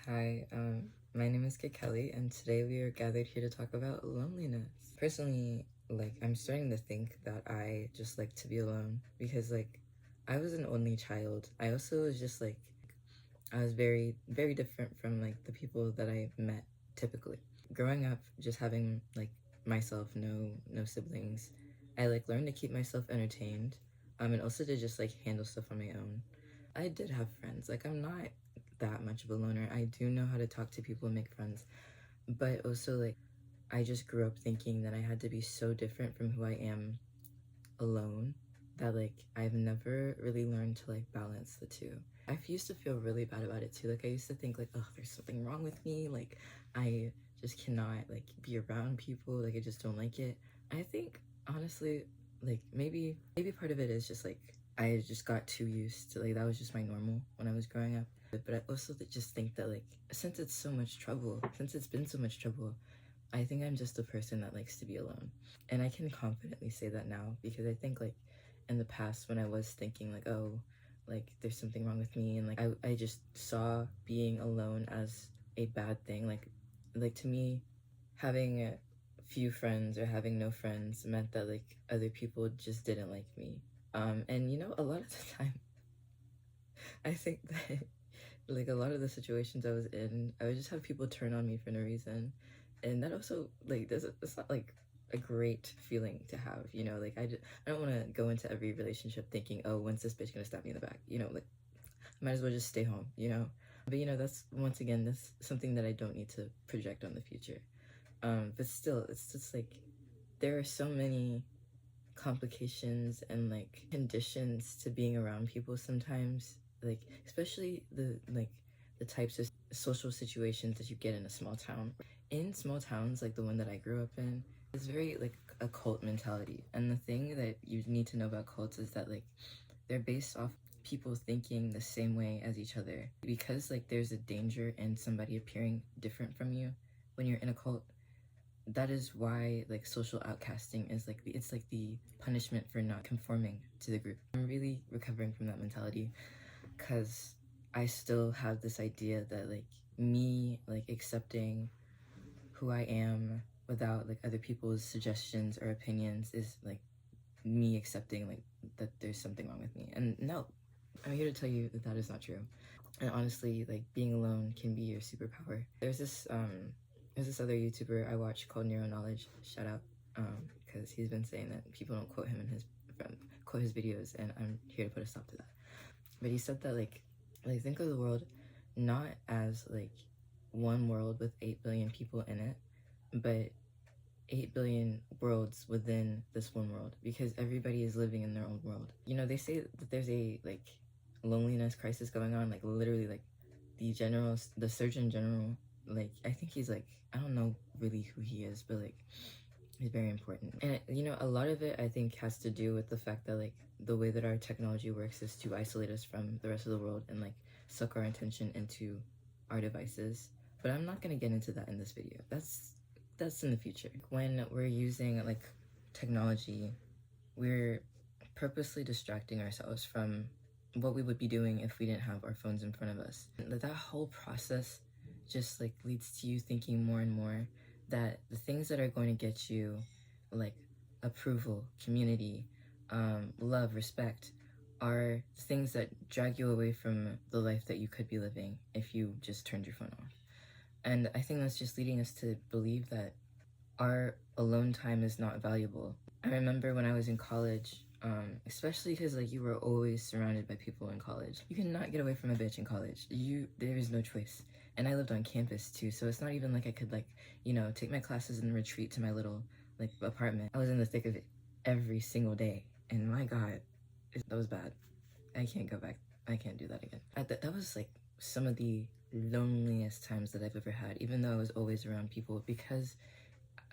Hi, my name is Kit Kelly, and today we are gathered here to talk about loneliness. Personally, I'm starting to think that I just like to be alone because, I was an only child. I also was just I was very, very different from, the people that I met typically. Growing up, just having, myself, no siblings, I, learned to keep myself entertained, and also to just, handle stuff on my own. I did have friends. I'm not that much of a loner. I do know how to talk to people and make friends. But also, I just grew up thinking that I had to be so different from who I am alone that, I've never really learned to, balance the two. I used to feel really bad about it too. I used to think, oh, there's something wrong with me. I just cannot, be around people. I just don't like it. I think, honestly, maybe part of it is just, I just got too used to, that was just my normal when I was growing up. But I also just think that, since it's so much trouble, since it's been so much trouble, I think I'm just a person that likes to be alone. And I can confidently say that now because I think, in the past when I was thinking, oh, there's something wrong with me, and, I just saw being alone as a bad thing. To me, having a few friends or having no friends meant that, other people just didn't like me. And, a lot of the time, I think that a lot of the situations I was in, I would just have people turn on me for no reason, and that also it's not a great feeling to have. I don't want to go into every relationship thinking, oh, when's this bitch gonna stab me in the back? I might as well just stay home. But that's once again that's something that I don't need to project on the future. But still, it's just there are so many complications and conditions to being around people sometimes, especially the types of social situations that you get in a small town. In small towns like the one that I grew up in, it's very a cult mentality, and the thing that you need to know about cults is that they're based off people thinking the same way as each other, because there's a danger in somebody appearing different from you when you're in a cult. That is why social outcasting is it's the punishment for not conforming to the group. I'm really recovering from that mentality because I still have this idea that me accepting who I am without other people's suggestions or opinions is me accepting that there's something wrong with me. And no, I'm here to tell you that that is not true. And honestly, being alone can be your superpower. There's this other YouTuber I watch called Neuro Knowledge. Shout out, because he's been saying that people don't quote him in his quote his videos, and I'm here to put a stop to that. But he said that think of the world not as one world with 8 billion people in it, but 8 billion worlds within this one world, because everybody is living in their own world. They say that there's a loneliness crisis going on, literally the Surgeon General, I think he's I don't know really who he is, but he's very important. And a lot of it I think has to do with the fact that the way that our technology works is to isolate us from the rest of the world and suck our attention into our devices. But I'm not gonna get into that in this video. That's in the future. When we're using technology, we're purposely distracting ourselves from what we would be doing if we didn't have our phones in front of us. That whole process just leads to you thinking more and more that the things that are going to get you approval, community, love, respect are things that drag you away from the life that you could be living if you just turned your phone off. And I think that's just leading us to believe that our alone time is not valuable. I remember when I was in college, especially because you were always surrounded by people in college. You cannot get away from a bitch in college. There is no choice. And I lived on campus too, so it's not even I could take my classes and retreat to my little apartment. I was in the thick of it every single day, and my God, that was bad. I can't go back. I can't do that again. That was some of the loneliest times that I've ever had, even though I was always around people, because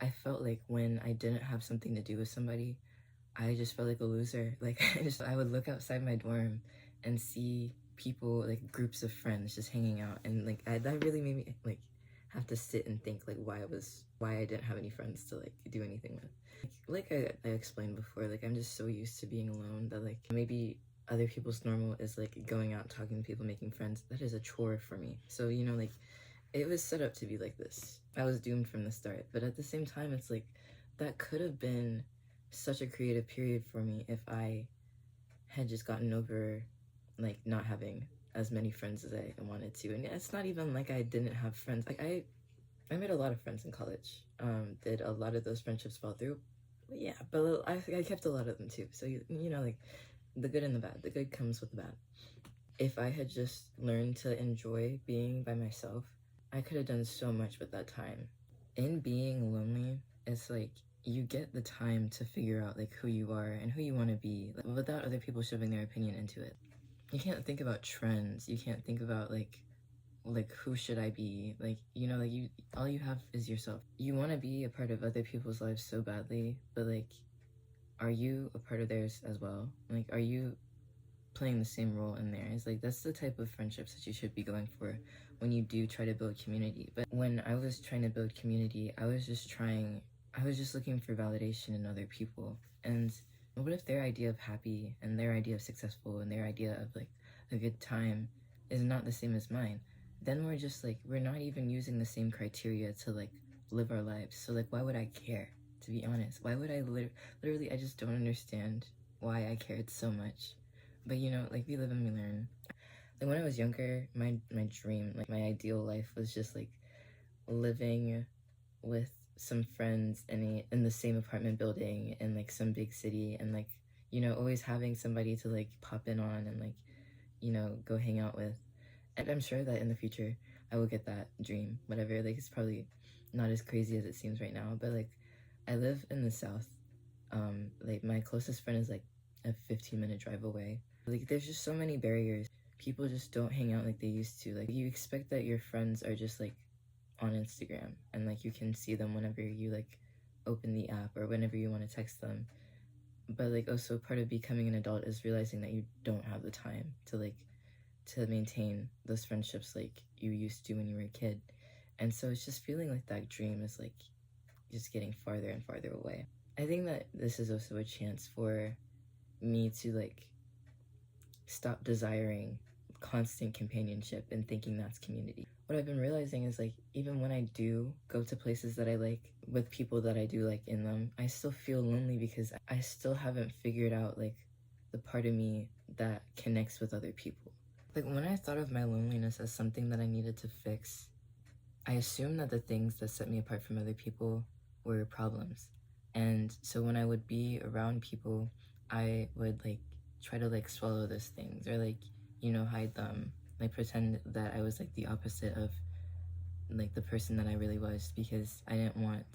I felt when I didn't have something to do with somebody, I just felt like a loser. I would look outside my dorm and see people, groups of friends just hanging out, and that really made me have to sit and think why I didn't have any friends to do anything with. I explained before, I'm just so used to being alone that maybe other people's normal is going out, talking to people, making friends. That is a chore for me. So it was set up to be like this. I was doomed from the start. But at the same time, it's like that could have been such a creative period for me if I had just gotten over like not having as many friends as I wanted to. And it's not even like I didn't have friends. Like I made a lot of friends in college. Did a lot of those friendships fall through? Yeah, but I kept a lot of them too. So you know, like the good and the bad. The good comes with the bad. If I had just learned to enjoy being by myself, I could have done so much with that time. In being lonely, it's like you get the time to figure out like who you are and who you want to be, like, without other people shoving their opinion into it. You can't think about trends. You can't think about like who should I be, like, you know, like you all you have is yourself. You want to be a part of other people's lives so badly, but like, are you a part of theirs as well? Like, are you playing the same role in theirs? Like, that's the type of friendships that you should be going for when you do try to build community. But when I was trying to build community, I was just looking for validation in other people. And what if their idea of happy and their idea of successful and their idea of like a good time is not the same as mine? Then we're just like, we're not even using the same criteria to like live our lives. So like, why would I care, to be honest? Why would I literally, I just don't understand why I cared so much. But you know, like, we live and we learn. Like, when I was younger, my dream, like my ideal life was just like living with some friends in the same apartment building in like some big city, and like, you know, always having somebody to like pop in on and like, you know, go hang out with. And I'm sure that in the future I will get that dream, whatever. Like, it's probably not as crazy as it seems right now, but like, I live in the South. Like, my closest friend is like a 15-minute drive away. Like, there's just so many barriers. People just don't hang out like they used to. Like, you expect that your friends are just like on Instagram and like you can see them whenever you like open the app or whenever you want to text them. But like, also part of becoming an adult is realizing that you don't have the time to like to maintain those friendships like you used to when you were a kid. And so it's just feeling like that dream is like just getting farther and farther away. I think that this is also a chance for me to like stop desiring constant companionship and thinking that's community. What I've been realizing is like, even when I do go to places that I like with people that I do like in them, I still feel lonely because I still haven't figured out like the part of me that connects with other people. Like, when I thought of my loneliness as something that I needed to fix, I assumed that the things that set me apart from other people were problems. And so when I would be around people, I would like try to like swallow those things or like, you know, hide them, like pretend that I was like the opposite of like the person that I really was, because I didn't want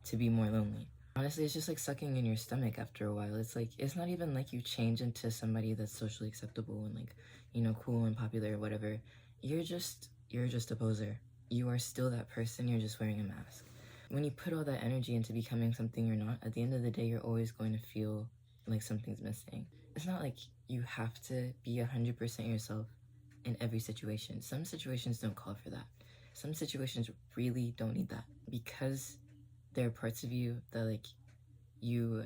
to be more lonely. Honestly, it's just like sucking in your stomach after a while. It's like, it's not even like you change into somebody that's socially acceptable and like, you know, cool and popular or whatever. You're just a poser. You are still that person, you're just wearing a mask. When you put all that energy into becoming something you're not, at the end of the day, you're always going to feel like something's missing. It's not like you have to be 100% yourself in every situation. Some situations don't call for that. Some situations really don't need that, because there are parts of you that like you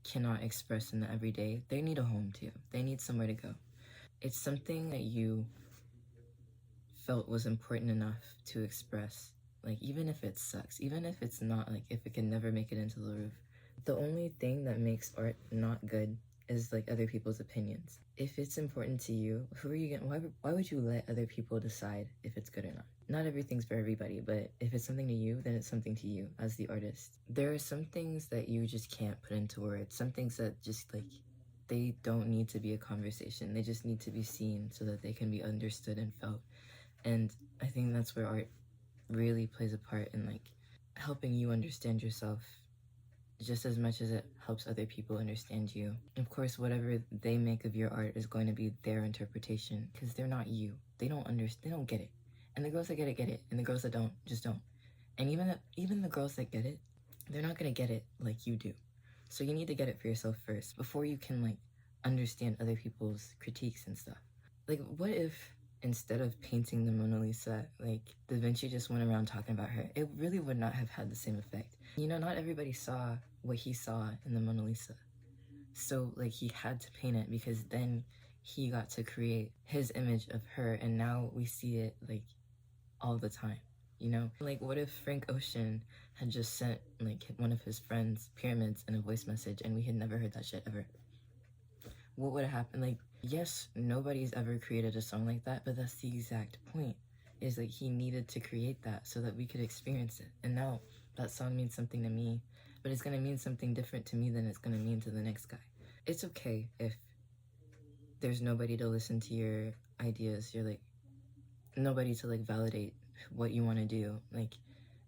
cannot express in the everyday. They need a home too. They need somewhere to go. It's something that you felt was important enough to express, like, even if it sucks, even if it's not, like, if it can never make it into the roof. The only thing that makes art not good is like other people's opinions. If it's important to you, who are you gonna, why would you let other people decide if it's good or not? Not everything's for everybody, but if it's something to you, then it's something to you as the artist. There are some things that you just can't put into words. Some things that just like, they don't need to be a conversation. They just need to be seen so that they can be understood and felt. And I think that's where art really plays a part in like helping you understand yourself just as much as it helps other people understand you. Of course, whatever they make of your art is going to be their interpretation, because they're not you. They don't understand. They don't get it. And the girls that get it, and the girls that don't, just don't. And even the girls that get it, they're not gonna get it like you do. So you need to get it for yourself first before you can like understand other people's critiques and stuff. Like, what if instead of painting the Mona Lisa, like, Da Vinci just went around talking about her? It really would not have had the same effect. You know, not everybody saw what he saw in the Mona Lisa. So, like, he had to paint it because then he got to create his image of her, and now we see it, like, all the time. you know? Like, what if Frank Ocean had just sent, like, one of his friends pyramids in a voice message and we had never heard that shit ever? What would have happened? Like, yes, nobody's ever created a song like that, but that's the exact point. Is like he needed to create that so that we could experience it. And now that song means something to me, but it's gonna mean something different to me than it's gonna mean to the next guy. It's okay if there's nobody to listen to your ideas. You're like, nobody to like validate what you want to do. Like,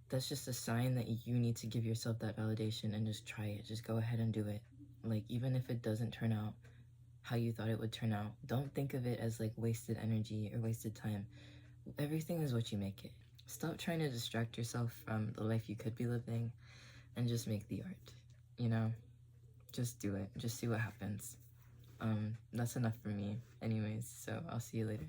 that's just a sign that you need to give yourself that validation and just try it. Just go ahead and do it. Like, even if it doesn't turn out how you thought it would turn out, don't think of it as like wasted energy or wasted time. Everything is what you make it. Stop trying to distract yourself from the life you could be living and just make the art, you know? Just do it. Just see what happens. That's enough for me anyways, so I'll see you later.